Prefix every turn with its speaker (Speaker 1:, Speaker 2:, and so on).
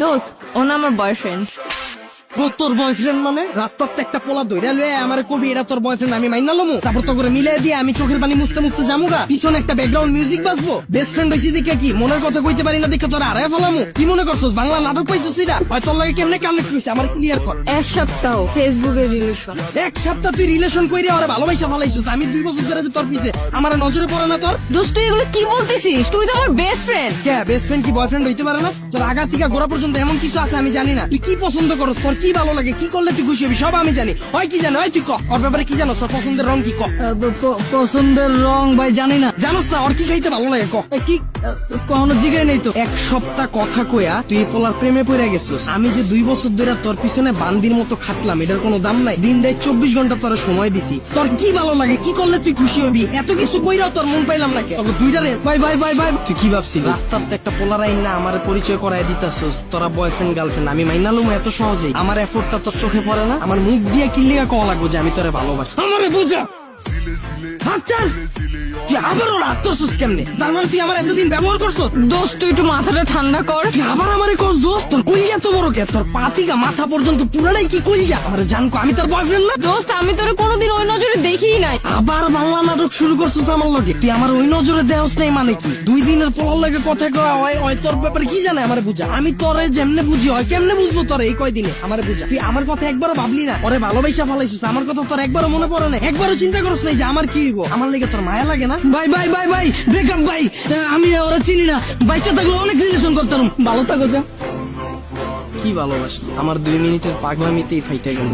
Speaker 1: দোস্ত ও না আমার বয়ফ্রেন্ড।
Speaker 2: তোর বয়ফ্রেন্ড মানে রাস্তার একটা পোলা দইরা লয়ে আমার কবি এটা তোর বয়ফ্রেন্ড আমি মাইনা লমু তারপর তো করে মিলাই দিয়ে আমি চোখের পানি মুছতে মুছতে জামুগা পিছনে একটা ব্যাকগ্রাউন্ড মিউজিক বাজবো বেস্ট ফ্রেন্ড হইছি দেখে কি মনের কথা কইতে পারি না দেখে তোর আড়াই ফেলামু কি মনে করছস বাংলা নাটক পাইছিস এটা হয় তোর লাগে কেমনে কানেক্ট হইছে আমার ক্লিয়ার কর।
Speaker 1: এক সপ্তাহ ফেসবুকে রিলেশন।
Speaker 2: এক সপ্তাহ তুই রিলেশন কইরে ওরে ভালোবাসা ফেলাইছিস আমি 2 বছর ধরে যে তোর পিছে আমার নজরে পড়ে না তোর।
Speaker 1: দোস্ত তুই এগুলো কি বলতেছিস? তুই তো আমার বেস্ট ফ্রেন্ড।
Speaker 2: কে বেস্ট ফ্রেন্ড কি বয়ফ্রেন্ড হইতে পারে না? তোর আগা থেকে গোড়া পর্যন্ত এমন কিছু আছে আমি জানি না তুই কি পছন্দ করস তোর কি ভালো লাগে কি করলে তুই খুশি হবি সব আমি জানি হয় কি জানো হয় তুই ক ওর ব্যাপারে কি জানো তোর পছন্দের রং কি ক। পছন্দের রং ভাই জানি না জানোস না ওর কি খাইতে ভালো লাগে ক কি কখনো জিগাই নেই তো। এক সপ্তাহ কথা কইয়া তুই এই পোলার প্রেমে পড়ে গেছিস আমি যে 2 বছর ধরে তোর পিছনে বান্দির মতো খাটলাম এটার কোনো দাম নাই দিনটাই 24 ঘন্টা তোর সময় দিছি তোর কি ভালো লাগে কি করলে তুই খুশি হবি এত কিছু কইরাও তোর মন পাইলাম না তবে দুইটারে বাই বাই বাই বাই তুই কি ভাবছিস রাস্তার একটা পোলার আইন না আমার পরিচয় করাই দিতাছস তোরা বয়ফ্রেন্ড গার্লফ্রেন্ড আমি মাইনালুম এত সহজেই আমার এফোর্টটা তোর চোখে পড়ে না আমার মুখ দিয়ে কিল্লিগা কওয়া লাগবো যে আমি তোরে ভালোবাসি আমারে বুঝা আচ্ছা তুই আবার ওরা আত্মসুস কেমনে তার মানে তুই আমার এতদিন ব্যবহার করছো।
Speaker 1: দোস্ত তুই একটু মাথাটা ঠান্ডা কর।
Speaker 2: তুই আবার আমারে কস দোস্ত তোর কইয়া তো বড় কে তোর পাতিগা মাথা পর্যন্ত পুরাটাই কি কইয়া আমার জানকো আমি তোর বয়ফ্রেন্ড না।
Speaker 1: দোস্ত আমি তোরে কোনোদিন ওই নজরে দেখিই নাই।
Speaker 2: আবার বাংলা নাটক শুরু করছিস আমার লগে তুই আমার ওই নজরে দেওস নাই মানে কি 2 দিনের পোলার লাগে কথা কওয়া হয় তোর ব্যাপারে কি জানে আমারে বুঝা আমি তোরে যেমনে বুঝি হয় কেমনে বুঝবো তোরে এই কয়দিনে আমারে বুঝা তুই আমার কথা একবারও ভাবলি না ওরে ভালোবাসা ফেলাইছিস আমার কথা তোর একবারও মনে পড়ে না একবারও চিন্তা করছ নাই যে আমার কি হইব আমার লেগে তোর মায়া লাগে না। Bye bye bye bye breakup ভাই আমি ওরা চিনি না বাচ্চা থাকলে অনেক রিলেশন করতাম ভালো থাকো যা কি ভালোবাসি আমার 2 মিনিটের পাগলামিতেই ফাইটা গেল।